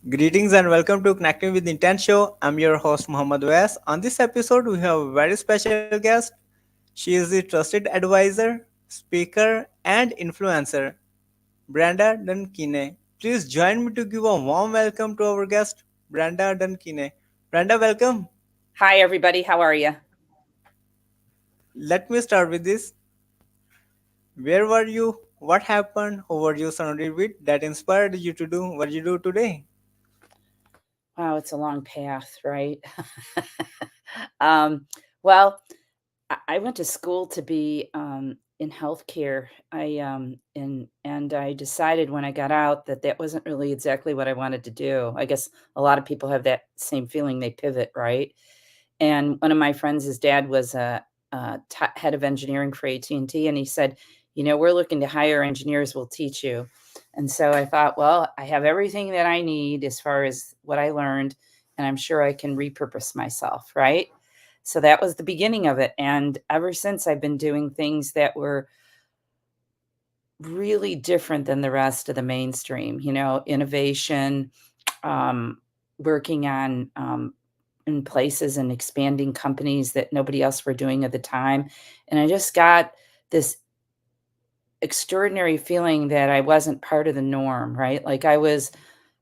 Greetings and welcome to Connecting with Intent Show. I'm your host Muhammad Awais. On this episode, we have a very special guest. She is the trusted advisor, speaker, and influencer, Brenda Dunn Kinney. Please join me to give a warm welcome to our guest, Brenda Dunn Kinney. Brenda, welcome. Hi, everybody. How are you? Let me start with this. Where were you? What happened? Who were you surrounded with that inspired you to do what you do today? Wow, it's a long path, right? um, well, I went to school to be in healthcare. And I decided when I got out that that wasn't really exactly what I wanted to do. I guess a lot of people have that same feeling. They pivot, right? And one of my friends, his dad was a head of engineering for AT&T, and T, and he said, we're looking to hire engineers. We'll teach you. And so I thought, well, I have everything that I need as far as what I learned, and I'm sure I can repurpose myself, right? So that was the beginning of it. And ever since, I've been doing things that were really different than the rest of the mainstream, innovation, um, working on in places and expanding companies that nobody else were doing at the time. And I just got this extraordinary feeling that I wasn't part of the norm, right? Like I was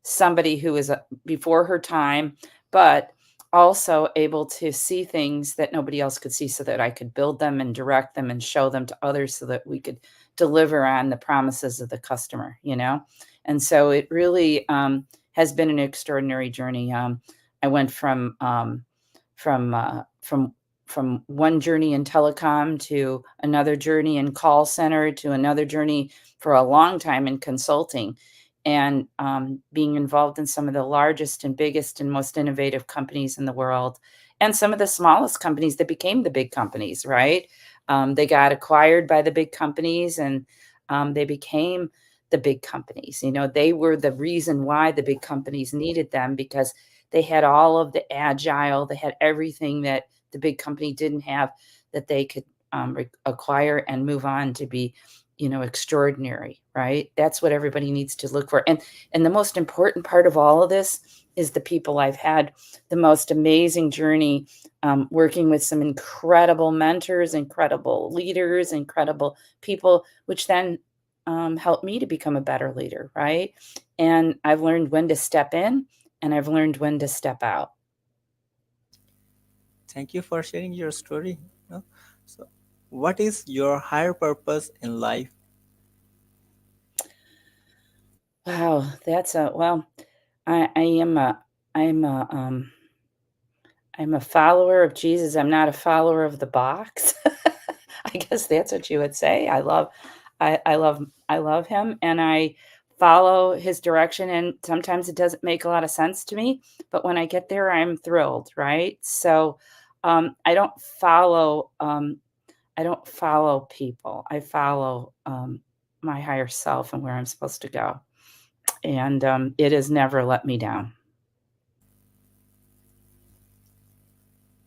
somebody who was before her time, but also able to see things that nobody else could see so that I could build them and direct them and show them to others so that we could deliver on the promises of the customer. And so it really has been an extraordinary journey. I went from from one journey in telecom to another journey in call center to another journey for a long time in consulting, and being involved in some of the largest and biggest and most innovative companies in the world, and some of the smallest companies that became the big companies, right? They got acquired by the big companies, and they became the big companies. They were the reason why the big companies needed them, because they had all of the agile, they had everything that the big company didn't have, that they could acquire and move on to be extraordinary, right? That's what everybody needs to look for. And the most important part of all of this is the people. I've had the most amazing journey, working with some incredible mentors, incredible leaders, incredible people, which then helped me to become a better leader, right? And I've learned when to step in, and I've learned when to step out. Thank you for sharing your story. So, what is your higher purpose in life? Wow, that's a well, I am a I'm a I'm a follower of Jesus. I'm not a follower of the box. I guess that's what you would say. I love him, and I follow his direction, and sometimes it doesn't make a lot of sense to me, but when I get there I'm thrilled, right? So I don't follow people. I follow my higher self and where I'm supposed to go. And it has never let me down.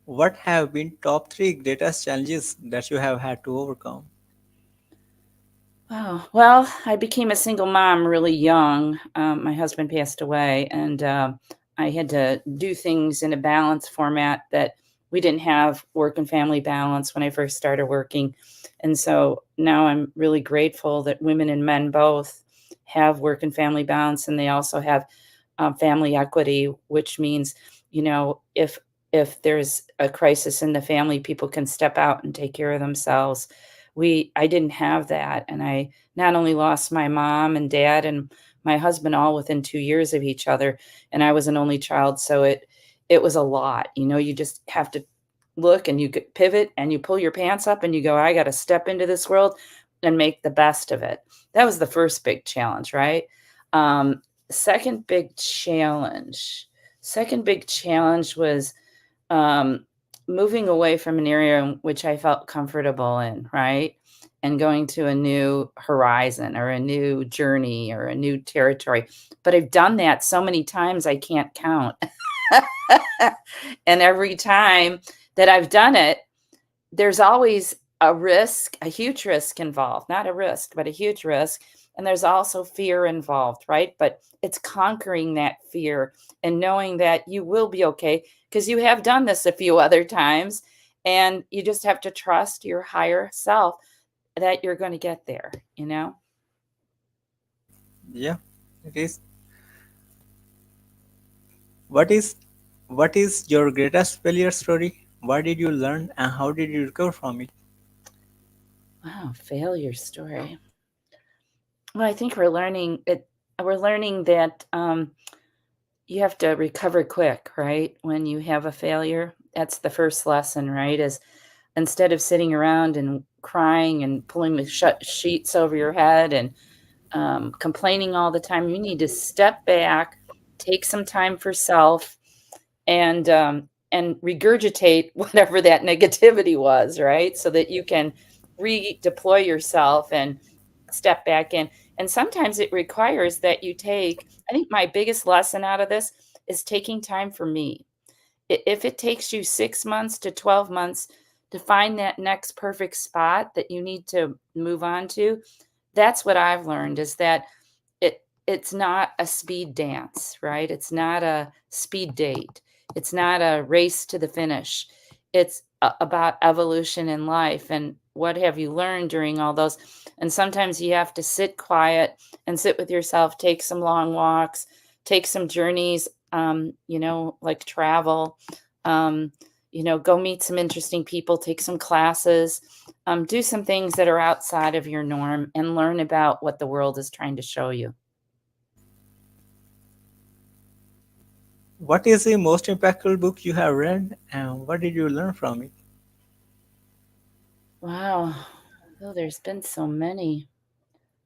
What have been top three greatest challenges that you have had to overcome? Oh, well, I became a single mom really young. My husband passed away, and I had to do things in a balanced format that we didn't have work and family balance when I first started working. And so now I'm really grateful that women and men both have work and family balance, and they also have family equity, which means, if there's a crisis in the family, people can step out and take care of themselves. I didn't have that, and I not only lost my mom and dad and my husband all within 2 years of each other, and I was an only child, so it was a lot. You just have to look, and you could pivot, and you pull your pants up, and you go, I got to step into this world and make the best of it. That was the first big challenge, right? Um, second big challenge. Second big challenge was um, moving away from an area in which I felt comfortable in, right? And going to a new horizon or a new journey or a new territory. But I've done that so many times, I can't count. And every time that I've done it, there's always a risk, a huge risk involved, not a risk, but a huge risk. and there's also fear involved, right? But it's conquering that fear and knowing that you will be okay because you have done this a few other times, and you just have to trust your higher self that you're going to get there, you know? Yeah, it is. What is what is your greatest failure story? What did you learn and how did you recover from it? Wow, failure story. Well, I think we're learning that you have to recover quick, right? When you have a failure, that's the first lesson, right? Is instead of sitting around and crying and pulling the sheets over your head and complaining all the time, you need to step back, take some time for self, and regurgitate whatever that negativity was, right? So that you can redeploy yourself and step back in. And sometimes it requires that you take, I think my biggest lesson out of this is taking time for me. If it takes you 6 months to 12 months to find that next perfect spot that you need to move on to, that's what I've learned is that it's not a speed dance, right? It's not a speed date. It's not a race to the finish. It's about evolution in life and what have you learned during all those. And sometimes you have to sit quiet and sit with yourself, take some long walks, take some journeys, like travel, um, go meet some interesting people, take some classes, do some things that are outside of your norm and learn about what the world is trying to show you. What is the most impactful book you have read and what did you learn from it? Wow. Oh, there's been so many,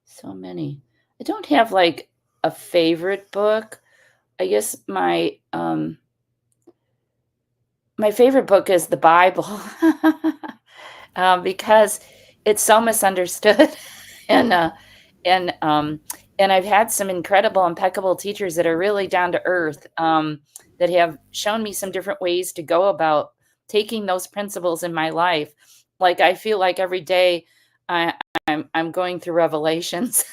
so many. I don't have like a favorite book. I guess my favorite book is the Bible. Because it's so misunderstood and and um and I've had some incredible impeccable teachers that are really down to earth, that have shown me some different ways to go about taking those principles in my life. Like I feel like every day I, I'm going through revelations.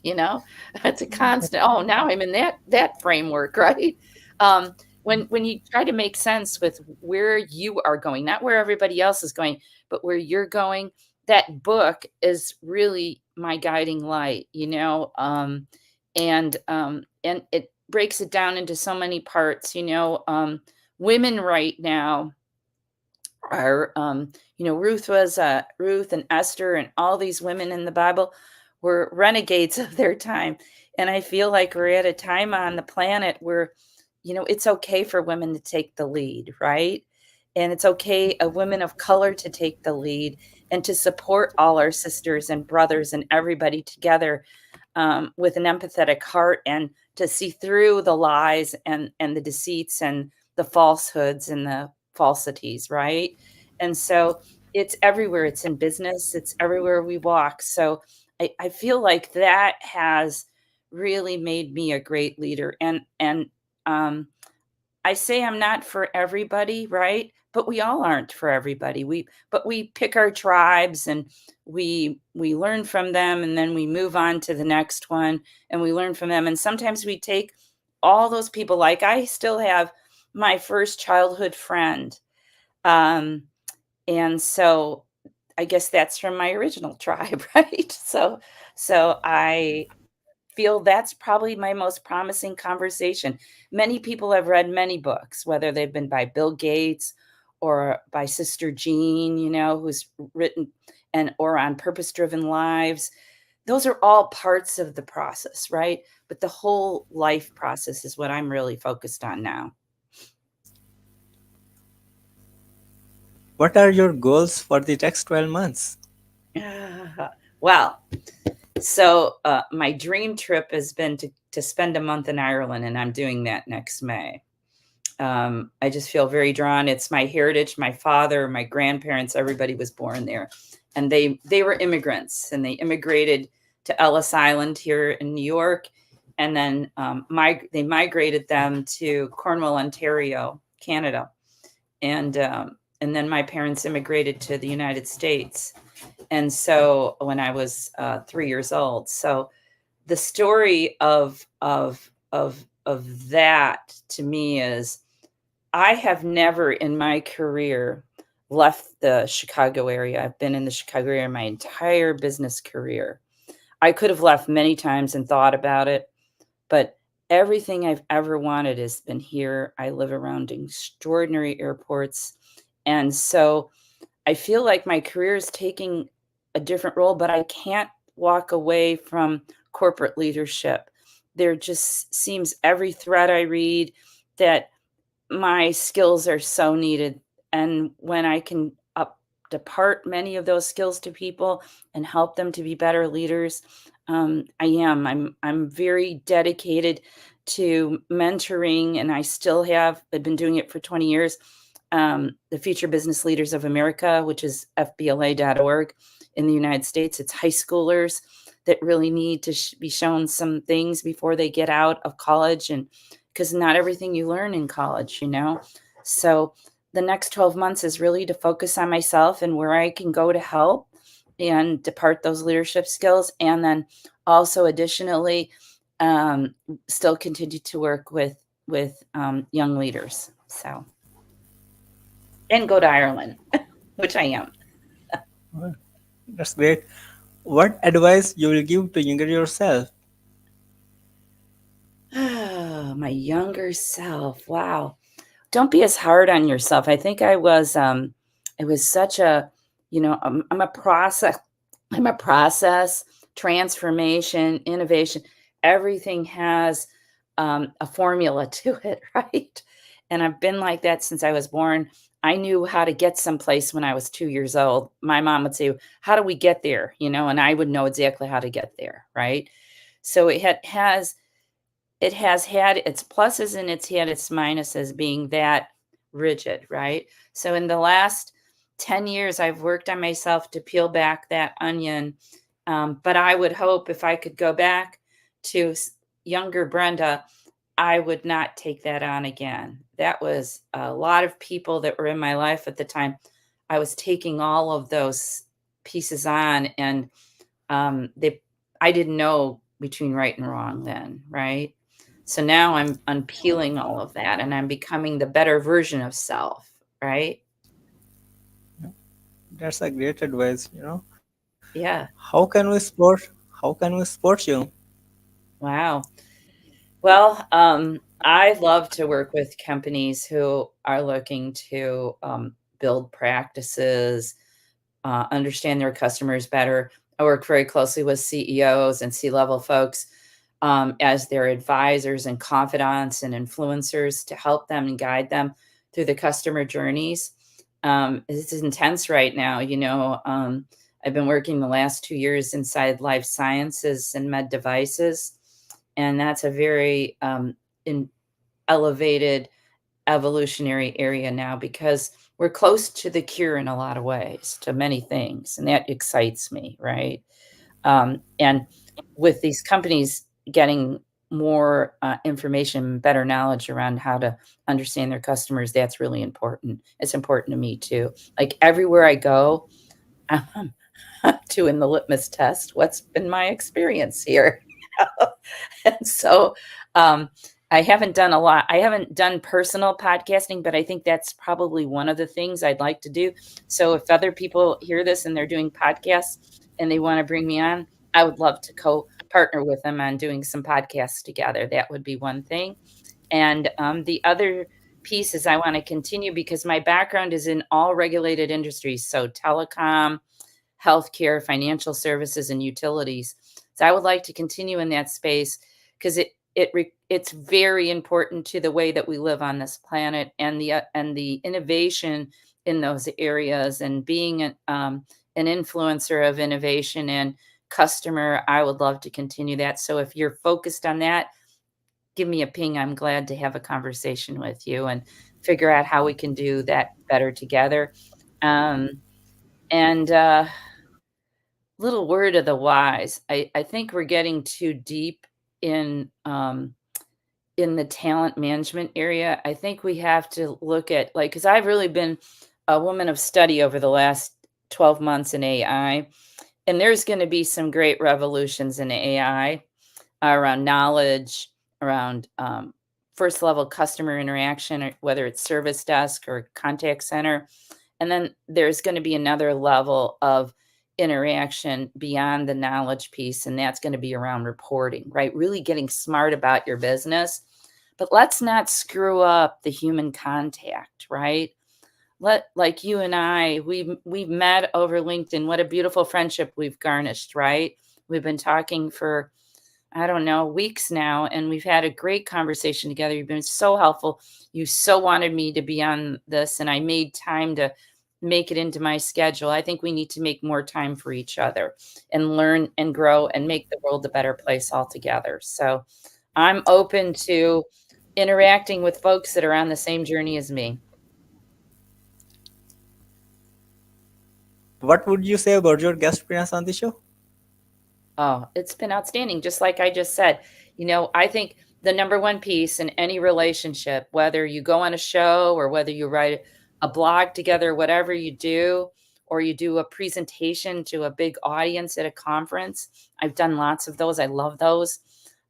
you know it's a constant, oh, now I'm in that framework, right? um when you try to make sense with where you are going, not where everybody else is going, but where you're going, that book is really my guiding light, and it breaks it down into so many parts. Women right now are, Ruth and Esther and all these women in the Bible were renegades of their time. And I feel like we're at a time on the planet where, it's okay for women to take the lead, right? And it's okay a women of color to take the lead and to support all our sisters and brothers and everybody together, with an empathetic heart, and to see through the lies and the deceits and the falsehoods and the falsities, right? And so it's everywhere. It's in business. It's everywhere we walk. So I feel like that has really made me a great leader. And I say I'm not for everybody, right? But we all aren't for everybody. We pick our tribes, and we learn from them, and then we move on to the next one, and we learn from them. And sometimes we take all those people, like I still have my first childhood friend. Um, and so I guess that's from my original tribe, right? So I feel that's probably my most promising conversation. Many people have read many books, whether they've been by Bill Gates or by Sister Jean, who's written and or on purpose driven lives. Those are all parts of the process, right? But the whole life process is what I'm really focused on now. What are your goals for the next 12 months? Well, so my dream trip has been to spend a month in Ireland, and I'm doing that next May. I just feel very drawn. It's my heritage. My father, my grandparents, everybody was born there, and they were immigrants, and they immigrated to Ellis Island here in New York, and then they migrated them to Cornwall, Ontario, Canada, and then my parents immigrated to the United States. And so when I was 3 years old, so the story of that to me is I have never in my career left the Chicago area. I've been in the Chicago area my entire business career. I could have left many times and thought about it, but everything I've ever wanted has been here. I live around extraordinary airports. And so I feel like my career is taking a different role, but I can't walk away from corporate leadership. There just seems every thread I read that my skills are so needed. And when I can depart many of those skills to people and help them to be better leaders, I am. I'm very dedicated to mentoring, and I still have. I've been doing it for 20 years. The Future Business Leaders of America, which is fbla.org in the United States. It's high schoolers that really need to be shown some things before they get out of college, and because not everything you learn in college, you know. So the next 12 months is really to focus on myself and where I can go to help and depart those leadership skills. And then also additionally, still continue to work with young leaders. So, and go to Ireland, which I am. Well, that's great. What advice you will give to younger yourself? My younger self. Wow. Don't be as hard on yourself. I think it was such a, I'm a process, transformation, innovation. Everything has a formula to it, right? And I've been like that since I was born. I knew how to get someplace when I was 2 years old. My mom would say, "How do we get there?" And I would know exactly how to get there, right? So it has had its pluses and it's had its minuses being that rigid, right? So in the last 10 years, I've worked on myself to peel back that onion. But I would hope if I could go back to younger Brenda, I would not take that on again. That was a lot of people that were in my life at the time. I was taking all of those pieces on, and I didn't know between right and wrong then, right? So now I'm unpeeling all of that and I'm becoming the better version of self, right? That's a great advice. Yeah. How can we support you? Wow. Well, I love to work with companies who are looking to build practices, understand their customers better. I work very closely with CEOs and C-level folks as their advisors and confidants and influencers to help them and guide them through the customer journeys. It's intense right now. I've been working the last 2 years inside life sciences and med devices, and that's a very elevated evolutionary area now because we're close to the cure in a lot of ways to many things, and that excites me, right? And with these companies getting more information, better knowledge around how to understand their customers, that's really important. It's important to me too. Like everywhere I go, I'm doing the litmus test. What's been my experience here? And so um, I haven't done a lot. I haven't done personal podcasting, but I think that's probably one of the things I'd like to do. So if other people hear this and they're doing podcasts and they want to bring me on, I would love to co-partner with them on doing some podcasts together. That would be one thing. And the other piece is I want to continue because my background is in all regulated industries. So telecom, healthcare, financial services, and utilities. So I would like to continue in that space because it's very important to the way that we live on this planet and the innovation in those areas and being an influencer of innovation and customer. I would love to continue that. So if you're focused on that, give me a ping. I'm glad to have a conversation with you and figure out how we can do that better together. Um, and little word of the wise. I think we're getting too deep in the talent management area. I think we have to look at like because I've really been a woman of study over the last 12 months in AI. And there's going to be some great revolutions in AI around knowledge, around first level customer interaction, or whether it's service desk or contact center. And then there's going to be another level of interaction beyond the knowledge piece, and that's going to be around reporting, right? Really getting smart about your business. But let's not screw up the human contact, right? Like you and I, we've met over LinkedIn. What a beautiful friendship we've garnished, right? We've been talking for, I don't know, weeks now, and we've had a great conversation together. You've been so helpful. You so wanted me to be on this, and I made time to make it into my schedule. I think we need to make more time for each other and learn and grow and make the world a better place altogether. So I'm open to interacting with folks that are on the same journey as me. What would you say about your guest appearance on the show? Oh, it's been outstanding. Just like I just said, I think the number one piece in any relationship, whether you go on a show or whether you write a blog together, whatever you do, or you do a presentation to a big audience at a conference. I've done lots of those. I love those.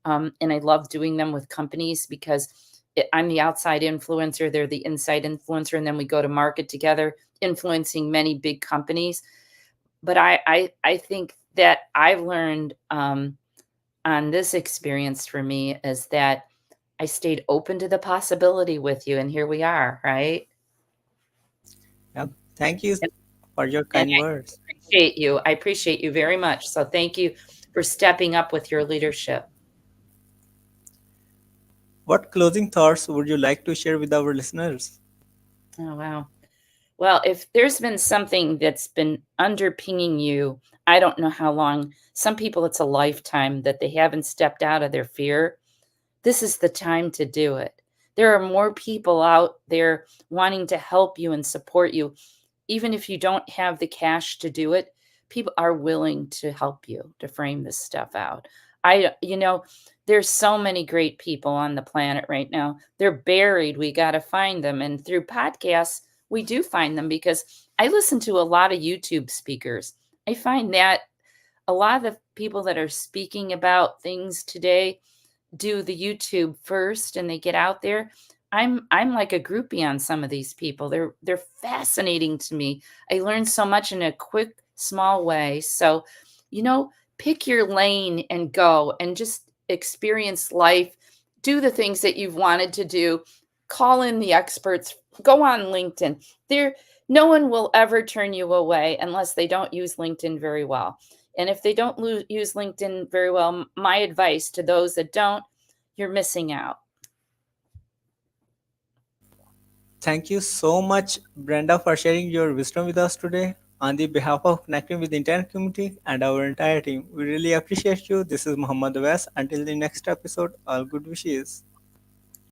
And I love doing them with companies because I'm the outside influencer, they're the inside influencer, and then we go to market together, influencing many big companies. But I think that I've learned on this experience for me is that I stayed open to the possibility with you, and here we are, right? Yeah. Thank you And, for your and kind words. I appreciate you. I appreciate you very much. So thank you for stepping up with your leadership. What closing thoughts would you like to share with our listeners? Oh, wow. Well, if there's been something that's been underpinning you, I don't know how long. Some people, it's a lifetime that they haven't stepped out of their fear. This is the time to do it. There are more people out there wanting to help you and support you. Even if you don't have the cash to do it, people are willing to help you to frame this stuff out. There's so many great people on the planet right now. They're buried. We got to find them. And through podcasts, we do find them because I listen to a lot of YouTube speakers. I find that a lot of the people that are speaking about things today do the YouTube first and they get out there. I'm like a groupie on some of these people. They're fascinating to me. I learned so much in a quick, small way. So, you know, pick your lane and go and just experience life. Do the things that you've wanted to do. Call in the experts. Go on LinkedIn. No one will ever turn you away unless they don't use LinkedIn very well. And if they don't use LinkedIn very well, my advice to those that don't, you're missing out. Thank you so much, Brenda, for sharing your wisdom with us today. On the behalf of Connecting with the Internet Community and our entire team, we really appreciate you. This is Muhammad Awais. Until the next episode, all good wishes.